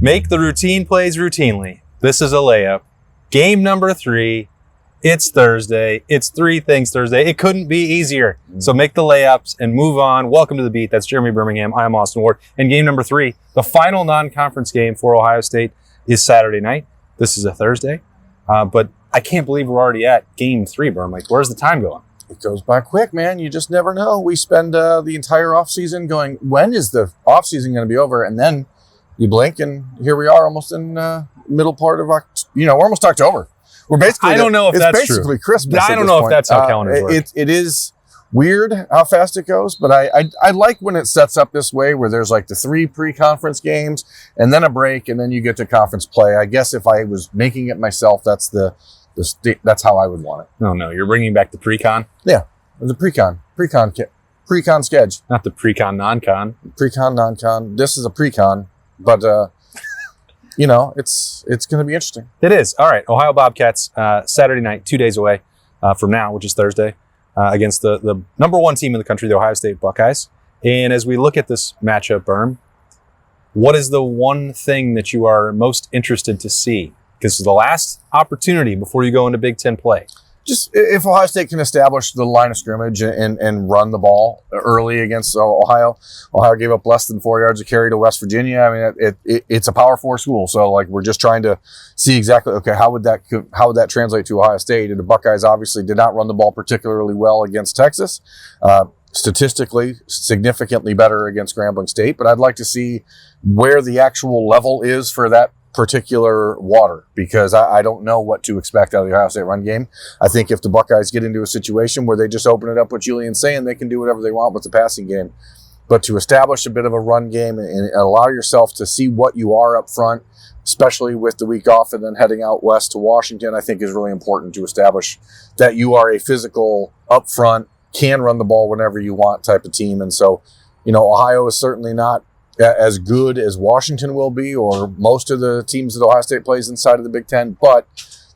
Make the routine plays routinely. This is a layup. Game number 3. It's Thursday. It's 3 things Thursday. It couldn't be easier. So make the layups and move on. Welcome to the beat. That's Jeremy Birmingham. I'm Austin Ward. And game number 3, the final non-conference game for Ohio State, is Saturday night. This is a Thursday. But I can't believe we're already at game 3, Birm. Like, where's the time going? It goes by quick, man. You just never know. We spend the entire offseason going, when is the offseason going to be over? And then you blink, and here we are almost in middle part of, we're almost October. We're basically, I don't know if that's true. It's basically Christmas. I don't know if that's how calendars work. It is weird how fast it goes, but I like when it sets up this way, where there's like the 3 pre-conference games and then a break, and then you get to conference play. I guess if I was making it myself, that's how I would want it. No, you're bringing back the pre-con? Yeah, the pre-con sketch. Not the pre-con, non-con. Pre-con, non-con. This is a pre-con, but it's going to be interesting. It is. All right, Ohio Bobcats, Saturday night, 2 days away from now, which is Thursday, against the number 1 team in the country, the Ohio State Buckeyes. And as we look at this matchup, Birm, what is the one thing that you are most interested to see? Because it's the last opportunity before you go into Big Ten play. Just if Ohio State can establish the line of scrimmage and run the ball early against Ohio. Ohio gave up less than 4 yards a carry to West Virginia. I mean, it's a Power 4 school, so like we're just trying to see exactly, okay, how would that translate to Ohio State? And the Buckeyes obviously did not run the ball particularly well against Texas. Statistically, significantly better against Grambling State, but I'd like to see where the actual level is for that particular water, because I don't know what to expect out of the Ohio State run game. I think if the Buckeyes get into a situation where they just open it up with Julian saying, they can do whatever they want with the passing game. But to establish a bit of a run game and allow yourself to see what you are up front, especially with the week off and then heading out west to Washington, I think is really important to establish that you are a physical, up front, can run the ball whenever you want type of team. And so, Ohio is certainly not as good as Washington will be, or most of the teams that Ohio State plays inside of the Big Ten, but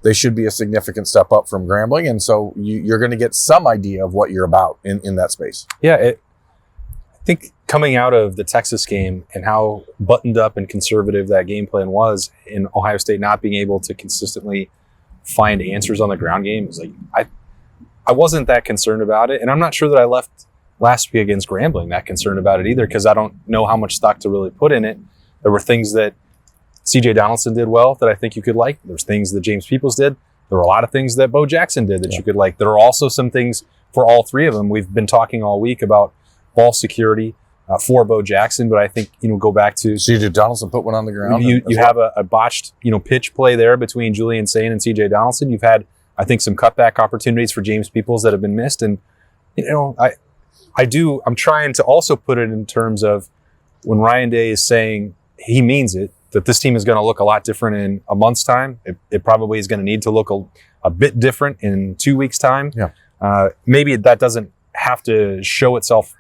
they should be a significant step up from Grambling, and so you're going to get some idea of what you're about in that space. Yeah, I think coming out of the Texas game and how buttoned up and conservative that game plan was, in Ohio State not being able to consistently find answers on the ground game, is like I wasn't that concerned about it, and I'm not sure that I left last week against Grambling that concerned about it either, because I don't know how much stock to really put in it. There were things that CJ Donaldson did well that I think you could like. There's things that James Peoples did. There were a lot of things that Bo Jackson did that you could like. There are also some things for all 3 of them. We've been talking all week about ball security for Bo Jackson, but I think, go back to CJ Donaldson put one on the ground. You have a botched, pitch play there between Julian Sain and CJ Donaldson. You've had, I think, some cutback opportunities for James Peoples that have been missed. And, I'm trying to also put it in terms of when Ryan Day is saying he means it, that this team is going to look a lot different in a month's time. It probably is going to need to look a bit different in 2 weeks' time. Yeah. Maybe that doesn't have to show itself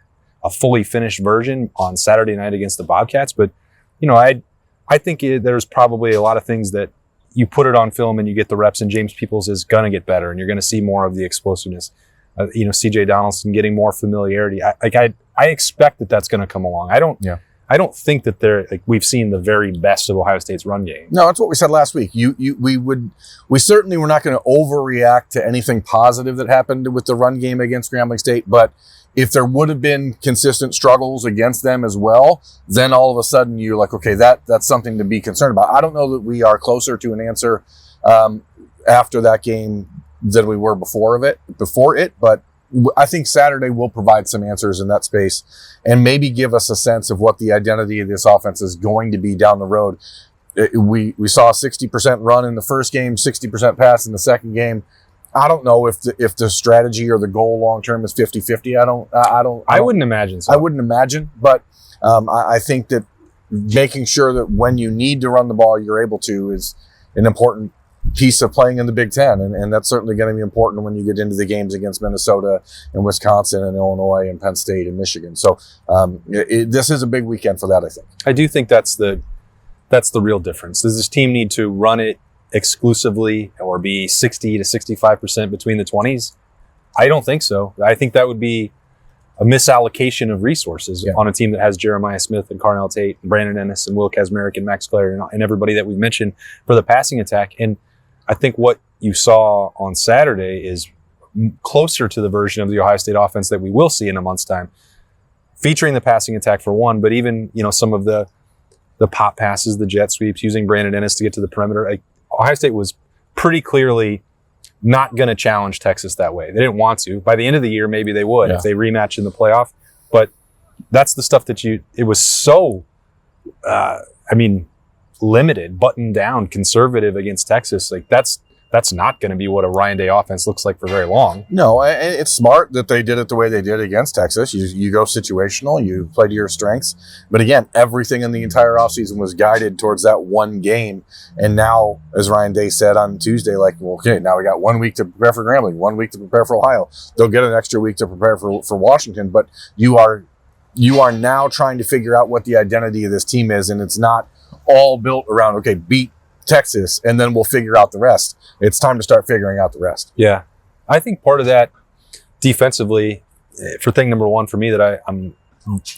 a fully finished version on Saturday night against the Bobcats. But, I think there's probably a lot of things that you put it on film and you get the reps, and James Peoples is going to get better, and you're going to see more of the explosiveness. CJ Donaldson getting more familiarity. I expect that that's going to come along. I don't think that we've seen the very best of Ohio State's run game. No, that's what we said last week. We certainly were not going to overreact to anything positive that happened with the run game against Grambling State, but if there would have been consistent struggles against them as well, then all of a sudden you're like, okay, that's something to be concerned about. I don't know that we are closer to an answer after that game than we were before it, but I think Saturday will provide some answers in that space and maybe give us a sense of what the identity of this offense is going to be down the road. We saw a 60% run in the first game, 60% pass in the second game. I don't know if the strategy or the goal long term is 50-50. I wouldn't imagine so. I wouldn't imagine, but I think that making sure that when you need to run the ball, you're able to is an important piece of playing in the Big Ten, and that's certainly going to be important when you get into the games against Minnesota and Wisconsin and Illinois and Penn State and Michigan. So this is a big weekend for that, I think. I do think that's the real difference. Does this team need to run it exclusively or be 60 to 65% between the 20s? I don't think so. I think that would be misallocation of resources on a team that has Jeremiah Smith and Carnell Tate and Brandon Ennis and Will Kazmarek and Max Clare and everybody that we've mentioned for the passing attack. And I think what you saw on Saturday is closer to the version of the Ohio State offense that we will see in a month's time, featuring the passing attack for one, but even, some of the pop passes, the jet sweeps, using Brandon Ennis to get to the perimeter. Ohio State was pretty clearly not going to challenge Texas that way. They didn't want to. By the end of the year, maybe they would if they rematch in the playoff. But that's the stuff that it was so, limited, buttoned down, conservative against Texas. That's not going to be what a Ryan Day offense looks like for very long. No, it's smart that they did it the way they did against Texas. You go situational, you play to your strengths. But again, everything in the entire offseason was guided towards that one game. And now, as Ryan Day said on Tuesday, now we got 1 week to prepare for Grambling, 1 week to prepare for Ohio. They'll get an extra week to prepare for Washington. But you are now trying to figure out what the identity of this team is. And it's not all built around, beat Texas, and then we'll figure out the rest. It's time to start figuring out the rest. Yeah. I think part of that defensively, for thing number one for me that I'm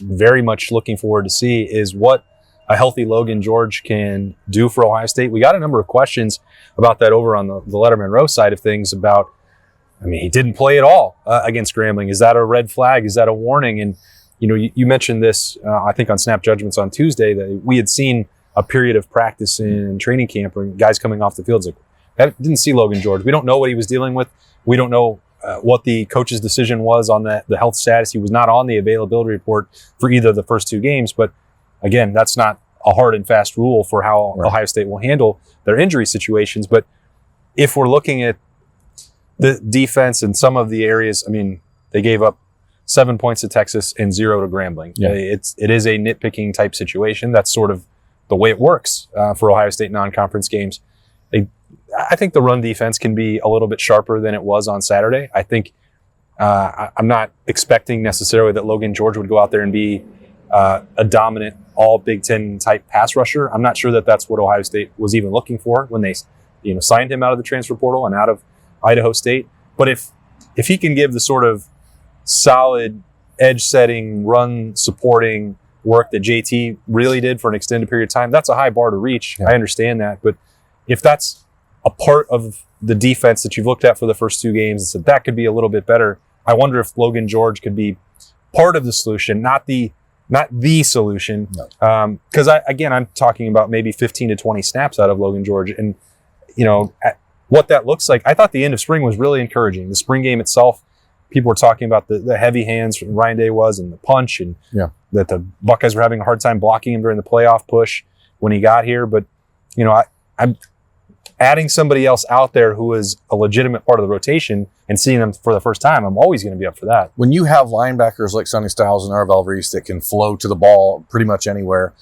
very much looking forward to see is what a healthy Logan George can do for Ohio State. We got a number of questions about that over on the Letterman Row side of things about, he didn't play at all against Grambling. Is that a red flag? Is that a warning? And, you mentioned this, I think on Snap Judgments on Tuesday, that we had seen a period of practice in training camp or guys coming off the field. Didn't see Logan George. We don't know what he was dealing with. We don't know what the coach's decision was on the health status. He was not on the availability report for either of the first two games. But again, that's not a hard and fast rule for how Ohio State will handle their injury situations. But if we're looking at the defense and some of the areas, they gave up 7 points to Texas and 0 to Grambling. Yeah. It is a nitpicking type situation. That's sort of the way it works for Ohio State non-conference games. I think the run defense can be a little bit sharper than it was on Saturday. I think I'm not expecting necessarily that Logan George would go out there and be a dominant all Big Ten type pass rusher. I'm not sure that that's what Ohio State was even looking for when they signed him out of the transfer portal and out of Idaho State. But if he can give the sort of solid edge setting, run supporting work that JT really did for an extended period of time, that's a high bar to reach. Yeah. I understand that. But if that's a part of the defense that you've looked at for the first two games and said that could be a little bit better, I wonder if Logan George could be part of the solution, not the solution. Because I'm talking about maybe 15 to 20 snaps out of Logan George. And, what that looks like, I thought the end of spring was really encouraging. The spring game itself, people were talking about the heavy hands Ryan Day was and the punch and that the Buckeyes were having a hard time blocking him during the playoff push when he got here. But, I'm adding somebody else out there who is a legitimate part of the rotation and seeing them for the first time. I'm always going to be up for that. When you have linebackers like Sonny Styles and Arvel Reese that can flow to the ball pretty much anywhere,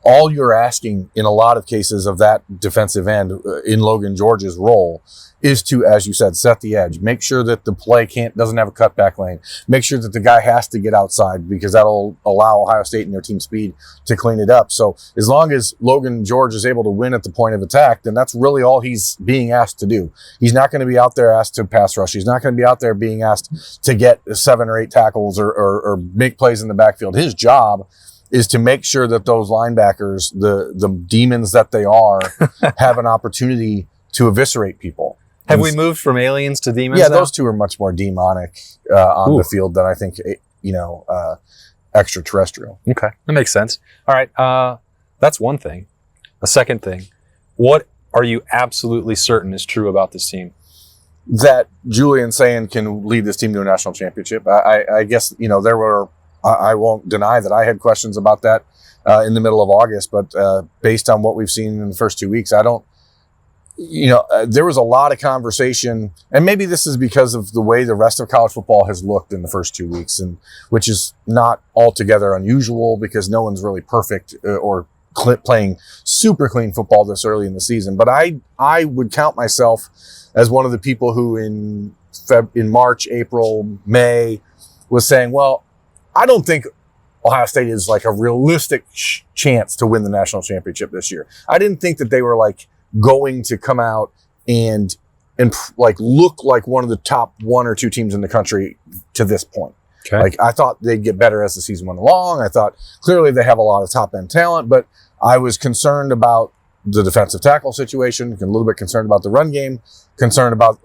all you're asking in a lot of cases of that defensive end in Logan George's role is to, as you said, set the edge. Make sure that the play doesn't have a cutback lane. Make sure that the guy has to get outside because that'll allow Ohio State and their team speed to clean it up. So as long as Logan George is able to win at the point of attack, then that's really all he's being asked to do. He's not going to be out there asked to pass rush. He's not going to be out there being asked to get 7 or 8 tackles or make plays in the backfield. His job is to make sure that those linebackers, the demons that they are, have an opportunity to eviscerate people. Have we moved from aliens to demons? Yeah, now? Those two are much more demonic on the field than I think, extraterrestrial. Okay, that makes sense. All right, that's one thing. A second thing, what are you absolutely certain is true about this team? That Julian Sayin can lead this team to a national championship. I guess, there were, I won't deny that I had questions about that in the middle of August, but based on what we've seen in the first 2 weeks, I don't, there was a lot of conversation, and maybe this is because of the way the rest of college football has looked in the first 2 weeks, and which is not altogether unusual because no one's really perfect or playing super clean football this early in the season. But I would count myself as one of the people who in March, April, May was saying, well, I don't think Ohio State is like a realistic chance to win the national championship this year. I didn't think that they were like going to come out and like look like one of the top 1 or 2 teams in the country to this point. Okay. Like, I thought they'd get better as the season went along. I thought clearly they have a lot of top end talent, but I was concerned about the defensive tackle situation, a little bit concerned about the run game, concerned about,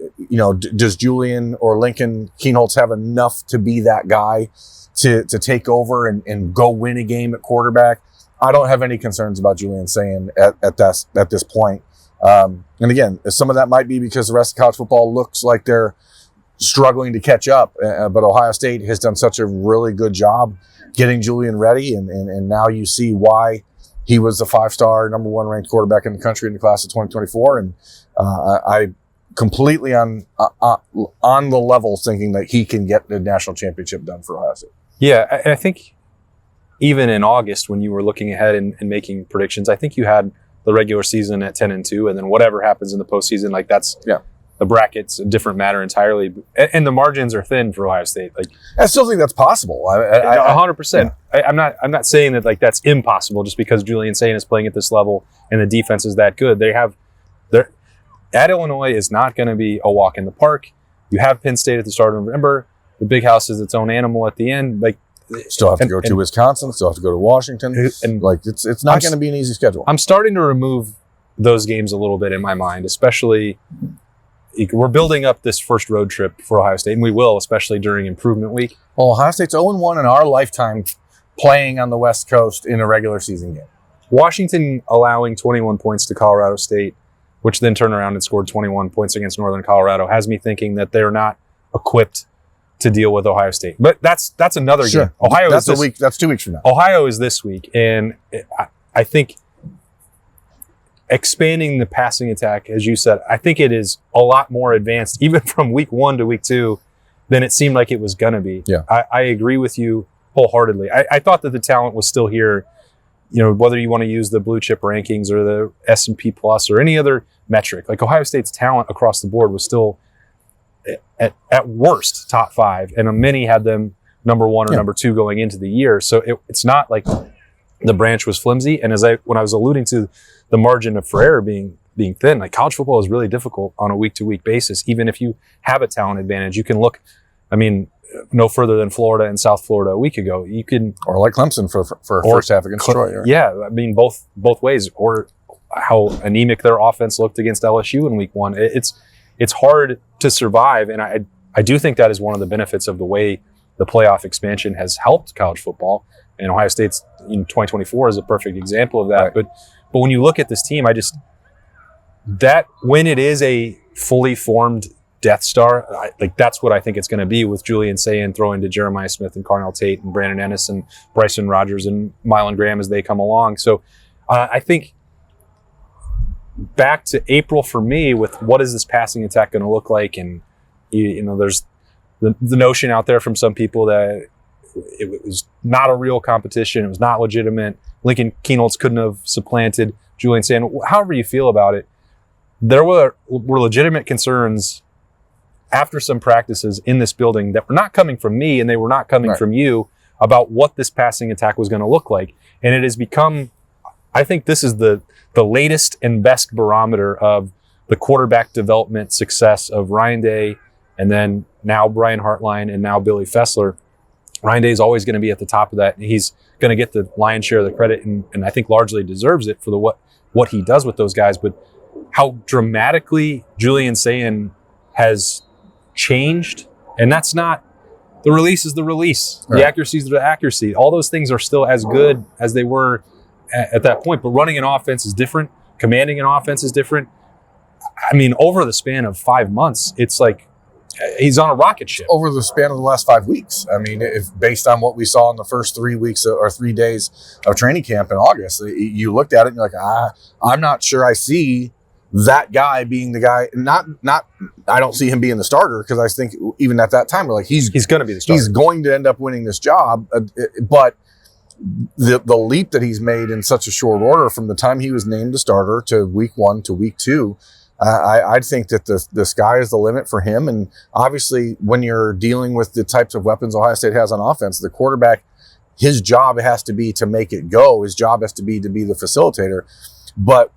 does Julian or Lincoln Keenholz have enough to be that guy to take over and go win a game at quarterback? I don't have any concerns about Julian Sayin at this point. And again, some of that might be because the rest of college football looks like they're struggling to catch up. But Ohio State has done such a really good job getting Julian ready. And now you see why he was the 5-star, number 1 ranked quarterback in the country in the class of 2024. And I completely on the level thinking that he can get the national championship done for Ohio State. Yeah, I think even in August when you were looking ahead and making predictions, I think you had the regular season at 10-2, and then whatever happens in the postseason, like that's the bracket's a different matter entirely, and the margins are thin for Ohio State. Like, I still think that's possible. 100%. I'm not saying that like that's impossible just because Julian Sayin is playing at this level and the defense is that good. They're at Illinois is not going to be a walk in the park. You have Penn State at the start of November. The Big House is its own animal at the end. Like, still have to go to Wisconsin. Still have to go to Washington. And like, it's not going to be an easy schedule. I'm starting to remove those games a little bit in my mind, especially. We're building up this first road trip for Ohio State, and we will, especially during improvement week. Well, Ohio State's 0-1 in our lifetime playing on the West Coast in a regular season game. Washington allowing 21 points to Colorado State, which then turned around and scored 21 points against Northern Colorado, has me thinking that they're not equipped to deal with Ohio State. But that's another game. Ohio that's a week. That's 2 weeks from now. Ohio is this week, and I think expanding the passing attack, as you said, I think it is a lot more advanced, even from week 1 to week 2, than it seemed like it was going to be. Yeah. I agree with you wholeheartedly. I thought that the talent was still here, whether you want to use the blue chip rankings or the S&P Plus or any other metric. Like, Ohio State's talent across the board was still at worst top 5, and many had them number 1 or number 2 going into the year. So it's not like the branch was flimsy. And when I was alluding to the margin for error being thin, like, college football is really difficult on a week-to-week basis. Even if you have a talent advantage, you can look, no further than Florida and South Florida a week ago. You can, or like Clemson for first half against Troy. Right? Yeah, both ways. Or how anemic their offense looked against LSU in week 1. It's hard to survive, and I do think that is one of the benefits of the way the playoff expansion has helped college football. And Ohio State's in 2024 is a perfect example of that. Right. But when you look at this team, when it is a fully formed Death Star, that's what I think it's going to be, with Julian Sayin throwing to Jeremiah Smith and Carnell Tate and Brandon Ennis and Bryson Rogers and Mylan Graham as they come along. So I think back to April for me with what is this passing attack going to look like, and there's the notion out there from some people that it was not a real competition, it was not legitimate. Lincoln Keenholz couldn't have supplanted Julian Sayin. However you feel about it, there were legitimate concerns after some practices in this building that were not coming from me, and they were not coming from you, about what this passing attack was going to look like. And it has become, I think this is the latest and best barometer of the quarterback development success of Ryan Day, and then now Brian Hartline, and now Billy Fessler. Ryan Day is always going to be at the top of that. He's going to get the lion's share of the credit, and I think largely deserves it for what he does with those guys. But how dramatically Julian Sayin has changed, and that's not, the release is the release. Right. The accuracy is the accuracy. All those things are still as good as they were at that point. But running an offense is different. Commanding an offense is different. Over the span of 5 months, it's like he's on a rocket ship. Over the span of the last 5 weeks. If based on what we saw in the first 3 weeks or 3 days of training camp in August, you looked at it and you're like, I'm not sure I see that guy being the guy. I don't see him being the starter, because I think even at that time, we're like, he's going to be the starter. He's going to end up winning this job. But the leap that he's made in such a short order, from the time he was named the starter to week 1 to week 2, I think that the sky is the limit for him. And obviously, when you're dealing with the types of weapons Ohio State has on offense, the quarterback, his job has to be to make it go. His job has to be the facilitator. But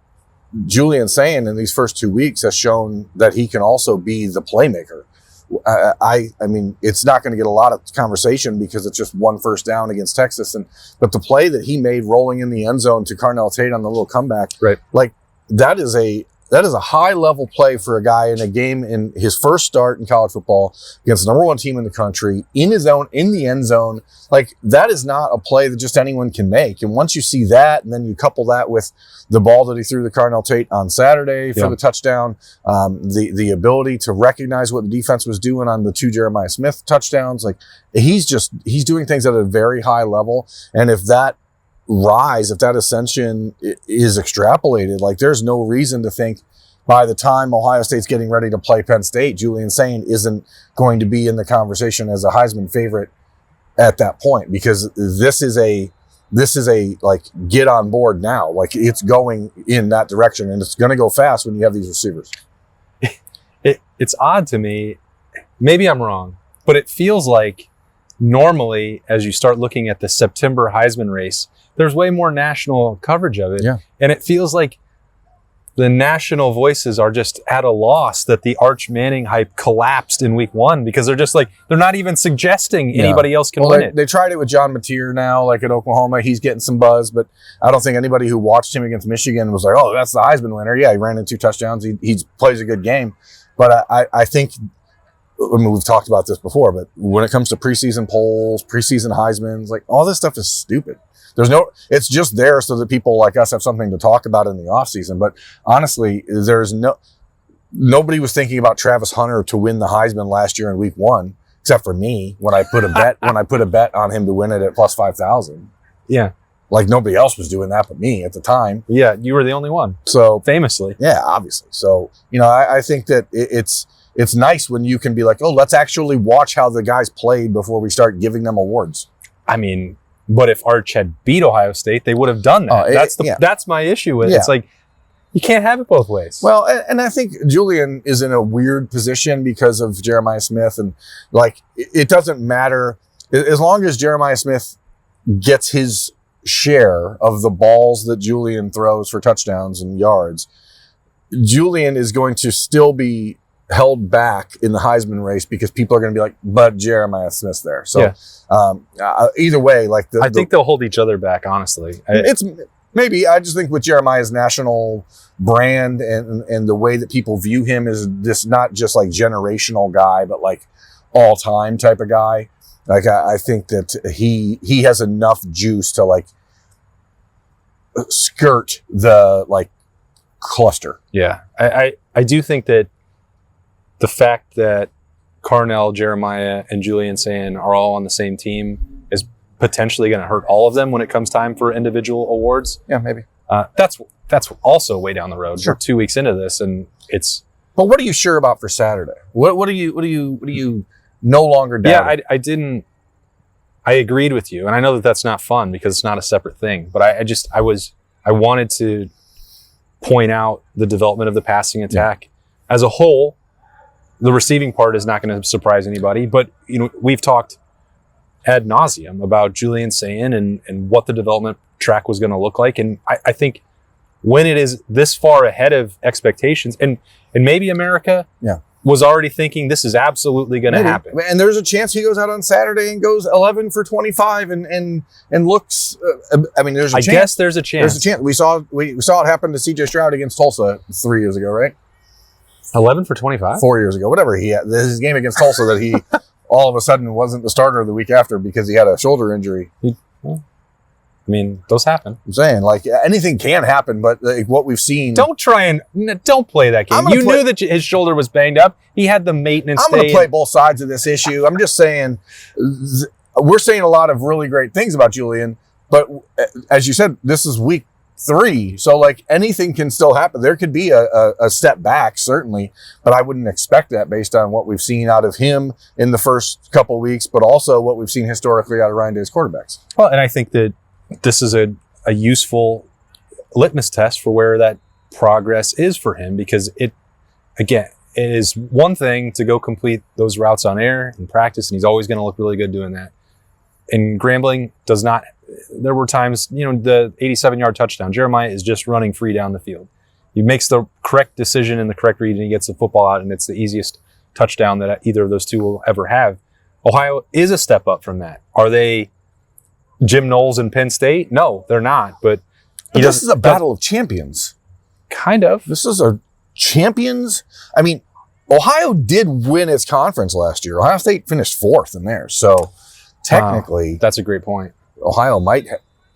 Julian Sayin in these first 2 weeks has shown that he can also be the playmaker. I mean, it's not going to get a lot of conversation because it's just one first down against Texas. But the play that he made rolling in the end zone to Carnell Tate on the little comeback, right? Like that is a high level play for a guy in a game in his first start in college football against the number one team in the country in his own, in the end zone. Like that is not a play that just anyone can make. And once you see that, and then you couple that with the ball that he threw to Carnell Tate on Saturday for the touchdown, the ability to recognize what the defense was doing on the 2 Jeremiah Smith touchdowns, like he's doing things at a very high level. And if that ascension is extrapolated, like there's no reason to think by the time Ohio State's getting ready to play Penn State, Julian Sayin isn't going to be in the conversation as a Heisman favorite at that point, because this is a like get on board now, like it's going in that direction, and it's going to go fast when you have these receivers. It's odd to me, maybe I'm wrong, but it feels like normally as you start looking at the September Heisman race, there's way more national coverage of it. Yeah. And it feels like the national voices are just at a loss that the Arch Manning hype collapsed in week 1, because they're just like, they're not even suggesting anybody else can win it. They tried it with John Mateer now, like at Oklahoma. He's getting some buzz, but I don't think anybody who watched him against Michigan was like, oh, that's the Heisman winner. Yeah, he ran in 2 touchdowns. He plays a good game. But I think, I mean, we've talked about this before, but when it comes to preseason polls, preseason Heismans, like all this stuff is stupid. It's just there so that people like us have something to talk about in the offseason. But honestly, nobody was thinking about Travis Hunter to win the Heisman last year in week 1, except for me when I put a bet on him to win it at plus 5,000. Yeah. Like nobody else was doing that but me at the time. Yeah, you were the only one. So famously. Yeah, obviously. So, I think that it's nice when you can be like, oh, let's actually watch how the guys played before we start giving them awards. I mean, but if Arch had beat Ohio State, they would have done that. That's my issue with it. It's like, you can't have it both ways. Well, and I think Julian is in a weird position because of Jeremiah Smith. And like, it doesn't matter. As long as Jeremiah Smith gets his share of the balls that Julian throws for touchdowns and yards, Julian is going to still be held back in the Heisman race because people are going to be like, but Jeremiah Smith's there. So either way, like I think they'll hold each other back, honestly. It's maybe, I just think with Jeremiah's national brand and the way that people view him as this, not just like generational guy, but like all time type of guy. Like I think that he has enough juice to like skirt the like cluster. Yeah. I do think that the fact that Carnell, Jeremiah, and Julian Sayin are all on the same team is potentially going to hurt all of them when it comes time for individual awards. Yeah, maybe. That's also way down the road. Sure. We're 2 weeks into this, and it's. But what are you sure about for Saturday? What do you no longer doubt? Yeah, I agreed with you, and I know that that's not fun because it's not a separate thing. But I wanted to point out the development of the passing attack as a whole. The receiving part is not going to surprise anybody, but we've talked ad nauseum about Julian Sayin and what the development track was going to look like. And I think when it is this far ahead of expectations, and maybe America was already thinking this is absolutely going to happen. And there's a chance he goes out on Saturday and goes 11 for 25 and looks. I mean, there's a chance. I guess there's a chance. There's a chance. We saw it happen to C.J. Stroud against Tulsa 3 years ago, right? 11 for 25? 4 years ago, whatever he had. His game against Tulsa that he all of a sudden wasn't the starter the week after because he had a shoulder injury. I mean, those happen. I'm saying, like, anything can happen, but like, what we've seen. Don't play that game. You knew that his shoulder was banged up. He had the maintenance. I'm going to play both sides of this issue. I'm just saying, we're saying a lot of really great things about Julian, but as you said, this is week 3. So like anything can still happen. There could be a step back, certainly, but I wouldn't expect that based on what we've seen out of him in the first couple of weeks, but also what we've seen historically out of Ryan Day's quarterbacks. Well, and I think that this is a useful litmus test for where that progress is for him, because it is one thing to go complete those routes on air in practice, and he's always going to look really good doing that. And Grambling does not. There were times, the 87-yard touchdown, Jeremiah is just running free down the field. He makes the correct decision and the correct read, and he gets the football out, and it's the easiest touchdown that either of those two will ever have. Ohio is a step up from that. Are they Jim Knowles and Penn State? No, they're not. But this is a battle of champions. Kind of. This is a champions. I mean, Ohio did win its conference last year. Ohio State finished 4th in there. So technically, that's a great point. Ohio might.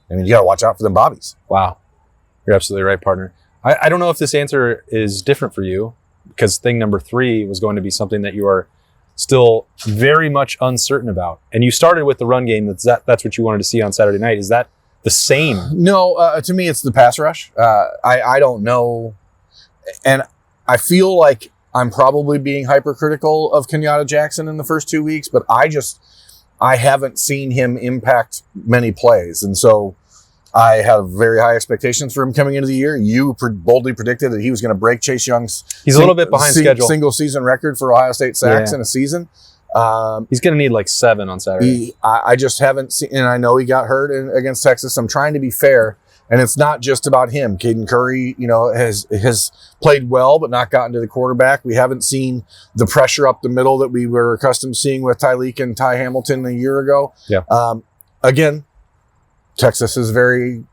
You got to watch out for them Bobbies. Wow. You're absolutely right, partner. I don't know if this answer is different for you, because thing number 3 was going to be something that you are still very much uncertain about. And you started with the run game. That's what you wanted to see on Saturday night. Is that the same? No, to me, it's the pass rush. I don't know. And I feel like I'm probably being hypercritical of Kenyatta Jackson in the first 2 weeks, but I haven't seen him impact many plays. And so I have very high expectations for him coming into the year. You boldly predicted that he was going to break Chase Young's He's a little bit behind schedule. Single season record for Ohio State sacks in a season. He's going to need like 7 on Saturday. I just haven't seen, and I know he got hurt against Texas. I'm trying to be fair, and it's not just about him. Caden Curry, has played well, but not gotten to the quarterback. We haven't seen the pressure up the middle that we were accustomed to seeing with Tyleek and Ty Hamilton a year ago. Yeah. Again, Texas is very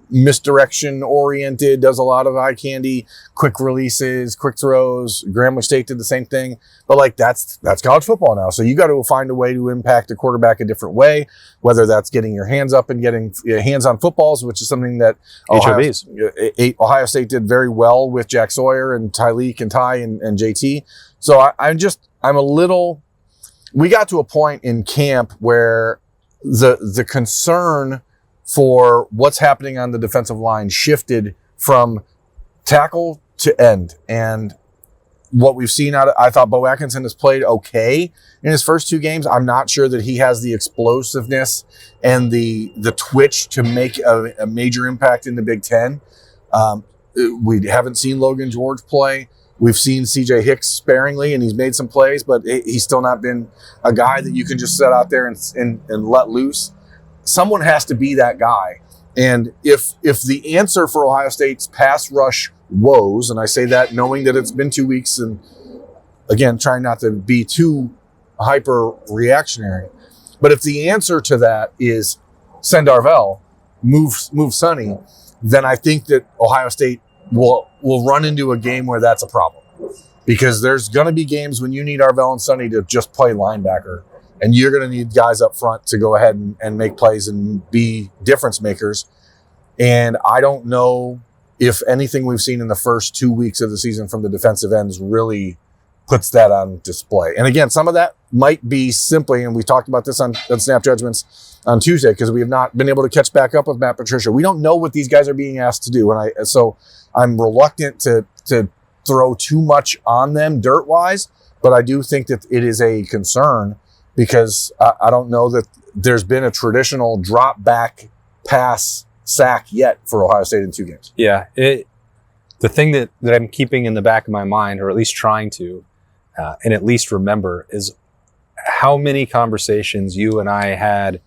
misdirection oriented, does a lot of eye candy, quick releases, quick throws. Grambling State did the same thing, but that's college football now. So you got to find a way to impact the quarterback a different way, whether that's getting your hands up and getting hands on footballs, which is something that Ohio State did very well with Jack Sawyer and Tyleek and Ty and JT. So I'm a little, we got to a point in camp where the concern for what's happening on the defensive line shifted from tackle to end. And what we've seen I thought Bo Atkinson has played okay in his first 2 games. I'm not sure that he has the explosiveness and the twitch to make a major impact in the Big Ten. We haven't seen Logan George play. We've seen CJ Hicks sparingly, and he's made some plays, but he's still not been a guy that you can just set out there and let loose. Someone has to be that guy. And if the answer for Ohio State's pass rush woes, and I say that knowing that it's been 2 weeks, and again, trying not to be too hyper reactionary, but if the answer to that is send Arvell, move Sonny, then I think that Ohio State will run into a game where that's a problem. Because there's going to be games when you need Arvell and Sonny to just play linebacker, and you're going to need guys up front to go ahead and make plays and be difference makers. And I don't know if anything we've seen in the first 2 weeks of the season from the defensive ends really puts that on display. And again, some of that might be simply, and we talked about this on Snap Judgments on Tuesday, because we have not been able to catch back up with Matt Patricia. We don't know what these guys are being asked to do. So I'm reluctant to throw too much on them dirt-wise, but I do think that it is a concern, because I don't know that there's been a traditional drop back pass sack yet for Ohio State in 2 games. Yeah. The thing that I'm keeping in the back of my mind, or at least trying to, and at least remember, is how many conversations you and I had,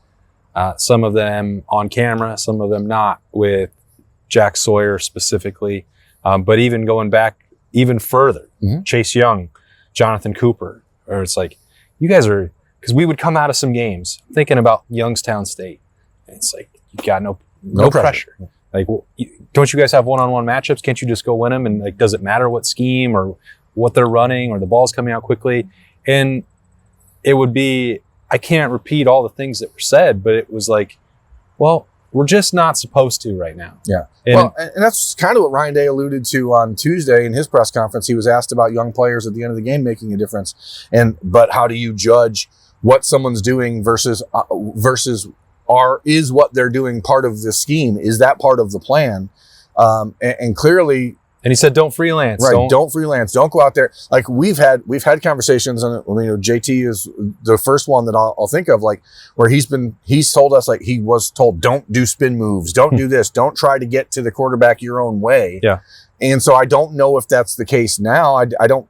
some of them on camera, some of them not, with Jack Sawyer specifically, but even going back even further, Chase Young, Jonathan Cooper, or it's like, you guys are, because we would come out of some games thinking about Youngstown State, and it's like, you got no pressure. Like, don't you guys have one-on-one matchups? Can't you just go win them? And like, does it matter what scheme or what they're running or the ball's coming out quickly? And it would be, I can't repeat all the things that were said, but it was like, well, we're just not supposed to right now. Yeah. And that's kind of what Ryan Day alluded to on Tuesday in his press conference. He was asked about young players at the end of the game making a difference. But how do you judge what someone's doing versus is what they're doing part of the scheme? Is that part of the plan? And clearly, and he said, "Don't freelance. Right? Don't freelance. Don't go out there." Like we've had conversations, and JT is the first one that I'll think of, like where he's told us, like he was told, "Don't do spin moves. Don't do this. Don't try to get to the quarterback your own way." Yeah. And so I don't know if that's the case now. I don't.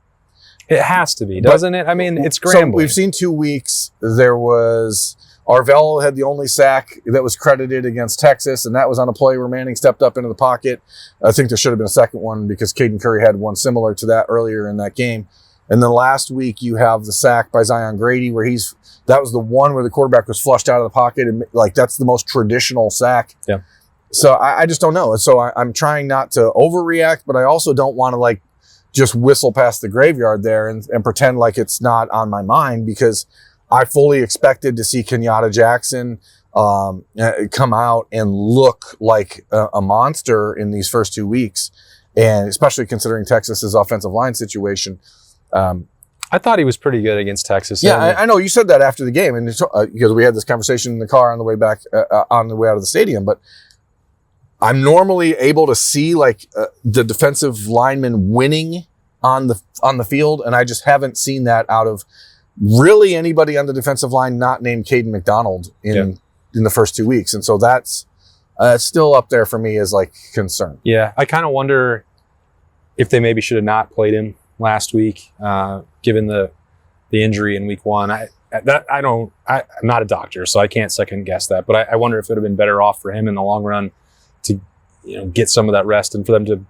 It has to be, doesn't it? I mean, it's scrambling. So we've seen 2 weeks. There was Arvell had the only sack that was credited against Texas, and that was on a play where Manning stepped up into the pocket. I think there should have been a second one because Caden Curry had one similar to that earlier in that game. And then last week you have the sack by Zion Grady where that was the one where the quarterback was flushed out of the pocket. And like, that's the most traditional sack. Yeah. So I just don't know. And so I'm trying not to overreact, but I also don't want to like just whistle past the graveyard there and pretend like it's not on my mind, because I fully expected to see Kenyatta Jackson come out and look like a monster in these first 2 weeks. And especially considering Texas's offensive line situation. I thought he was pretty good against Texas. Yeah, I know you said that after the game, and because we had this conversation in the car on the way back, on the way out of the stadium. But I'm normally able to see like the defensive lineman winning on the field, and I just haven't seen that out of really anybody on the defensive line not named Caden McDonald in the first 2 weeks. And so that's still up there for me as like concern. Yeah, I kind of wonder if they maybe should have not played him last week, given the injury in week 1. I'm not a doctor, so I can't second guess that. But I wonder if it would have been better off for him in the long run to get some of that rest, and for them to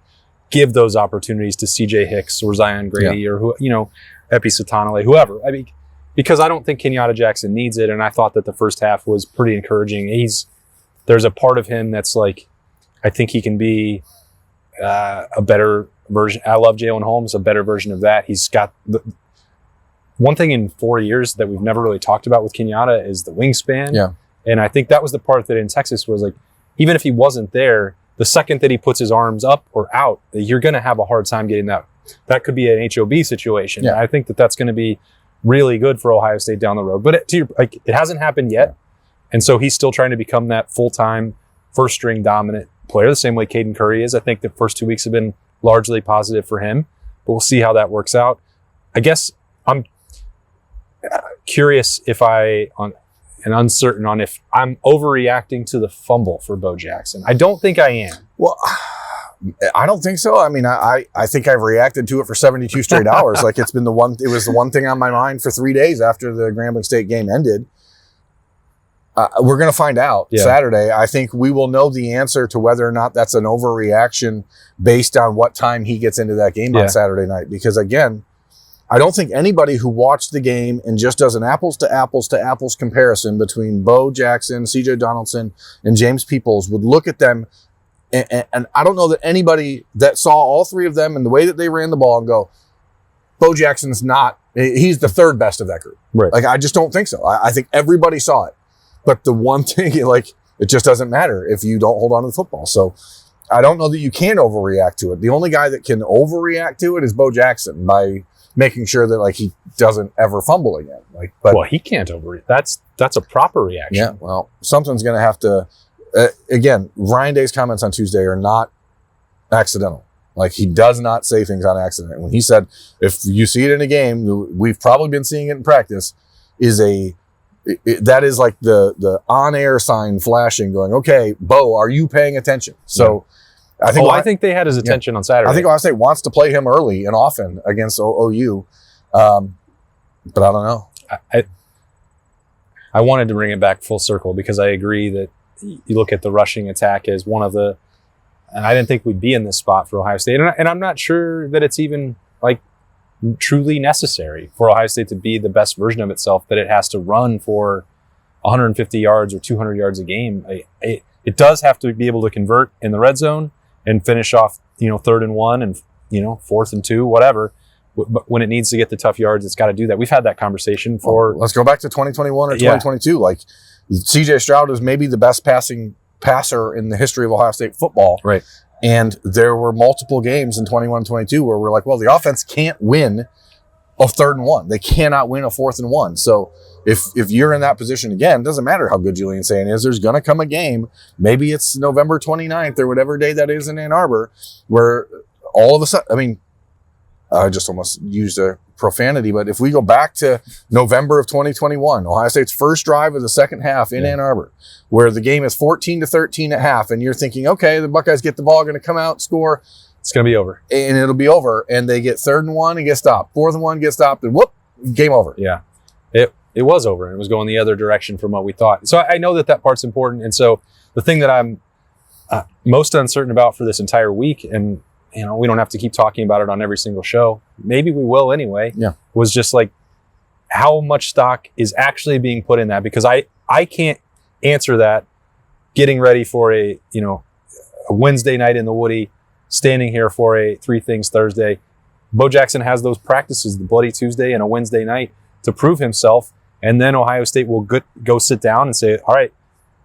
give those opportunities to CJ Hicks or Zion Grady or Epi Satanale, whoever. I mean, because I don't think Kenyatta Jackson needs it, and I thought that the first half was pretty encouraging. There's a part of him that's like, I think he can be a better version. I love Jalen Holmes, a better version of that. He's got one thing in 4 years that we've never really talked about with Kenyatta is the wingspan. Yeah. And I think that was the part that in Texas was like, even if he wasn't there, the second that he puts his arms up or out, you're going to have a hard time getting that. That could be an HOB situation. Yeah. I think that that's going to be really good for Ohio State down the road. But it hasn't happened yet. And so he's still trying to become that full-time, first-string dominant player, the same way Caden Curry is. I think the first 2 weeks have been largely positive for him, but we'll see how that works out. I guess I'm curious and uncertain on if I'm overreacting to the fumble for Bo Jackson. I don't think I am. Well, I don't think so. I mean, I think I've reacted to it for 72 straight hours. Like it was the one thing on my mind for 3 days after the Grambling State game ended. We're going to find out Saturday. I think we will know the answer to whether or not that's an overreaction based on what time he gets into that game on Saturday night. Because again, I don't think anybody who watched the game and just does an apples to apples comparison between Bo Jackson, CJ Donaldson, and James Peoples would look at them. And I don't know that anybody that saw all three of them and the way that they ran the ball and go, Bo Jackson's he's the third best of that group. Right. Like, I just don't think so. I think everybody saw it. But the one thing, like, it just doesn't matter if you don't hold on to the football. So I don't know that you can overreact to it. The only guy that can overreact to it is Bo Jackson by making sure that like he doesn't ever fumble again. Well, he can't overreact. That's a proper reaction. Yeah. Well, something's going to have to. Again, Ryan Day's comments on Tuesday are not accidental. Like, he does not say things on accident. When he said, if you see it in a game, we've probably been seeing it in practice, that is like the on-air sign flashing going, okay, Bo, are you paying attention? So I think they had his attention on Saturday. I think Ohio State wants to play him early and often against OU. But I don't know. I wanted to bring it back full circle because I agree that you look at the rushing attack as one of the, and I didn't think we'd be in this spot for Ohio State. And I'm not sure that it's even like truly necessary for Ohio State to be the best version of itself, that it has to run for 150 yards or 200 yards a game. It does have to be able to convert in the red zone and finish off, 3rd and 1 and, 4th and 2, whatever. But when it needs to get the tough yards, it's got to do that. We've had that conversation for... Let's go back to 2021 or 2022. Like, CJ Stroud is maybe the best passer in the history of Ohio State football. Right. And there were multiple games in 21-22 where we're like, well, the offense can't win a 3rd and 1. They cannot win a 4th and 1. So if you're in that position again, it doesn't matter how good Julian Sayin is, there's going to come a game, maybe it's November 29th or whatever day that is in Ann Arbor, where all of a sudden, I just almost used a profanity, but if we go back to November of 2021, Ohio State's first drive of the second half in Ann Arbor, where the game is 14-13 at half, and you're thinking, okay, the Buckeyes get the ball, going to come out, score. It's going to be over. And it'll be over, and they get 3rd and 1 and get stopped. 4th and 1 get stopped, and whoop, game over. Yeah. It was over, and it was going the other direction from what we thought. So I know that part's important, and so the thing that I'm most uncertain about for this entire week, and we don't have to keep talking about it on every single show. Maybe we will anyway. Yeah. Was just like how much stock is actually being put in that, because I can't answer that getting ready for a Wednesday night in the Woody, standing here for a Three Things Thursday. Bo Jackson has those practices, the Bloody Tuesday and a Wednesday night, to prove himself. And then Ohio State will go sit down and say, all right,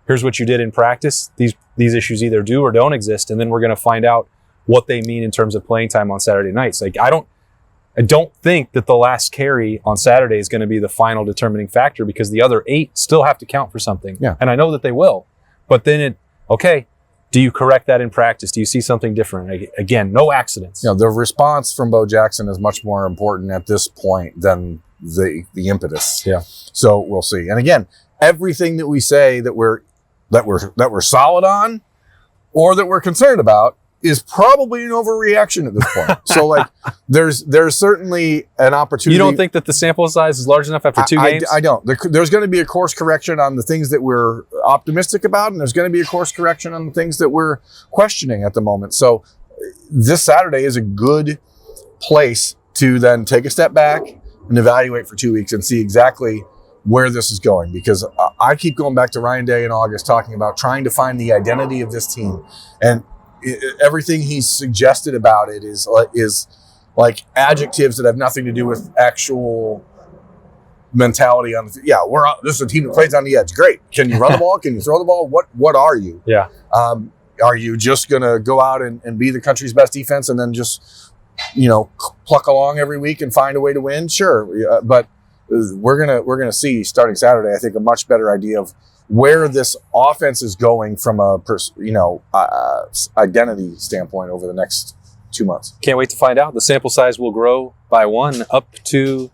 here's what you did in practice. These issues either do or don't exist. And then we're going to find out what they mean in terms of playing time on Saturday nights. Like, I don't think that the last carry on Saturday is going to be the final determining factor, because the other 8 still have to count for something. Yeah. And I know that they will. But then do you correct that in practice? Do you see something different? Again, no accidents. The response from Bo Jackson is much more important at this point than the impetus. Yeah. So we'll see. And again, everything that we say that we're solid on or that we're concerned about is probably an overreaction at this point. So like there's certainly an opportunity. You don't think that the sample size is large enough after 2 games? I don't. There's going to be a course correction on the things that we're optimistic about, and there's going to be a course correction on the things that we're questioning at the moment. So this Saturday is a good place to then take a step back and evaluate for 2 weeks and see exactly where this is going, because I keep going back to Ryan Day in August talking about trying to find the identity of this team, and everything he's suggested about it is like adjectives that have nothing to do with actual mentality on the this is a team that plays on the edge. Great. Can you run the ball? Can you throw the ball? What are you? Yeah. Are you just gonna go out and be the country's best defense and then just pluck along every week and find a way to win? Sure. But we're gonna see starting Saturday, I think, a much better idea of where this offense is going from a identity standpoint over the next 2 months. Can't wait to find out. The sample size will grow by 1 up to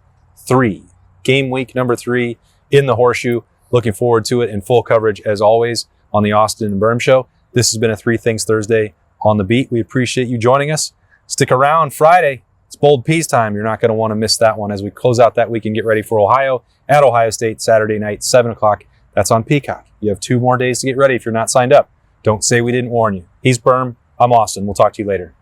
3. Game week number 3 in the Horseshoe. Looking forward to it in full coverage as always on the Austin Birm Show. This has been a Three Things Thursday on the beat. We appreciate you joining us. Stick around Friday. It's Bold Peas time. You're not going to want to miss that one as we close out that week and get ready for Ohio at Ohio State Saturday night, 7 o'clock. That's on Peacock. You have 2 more days to get ready if you're not signed up. Don't say we didn't warn you. He's Berm. I'm Austin. We'll talk to you later.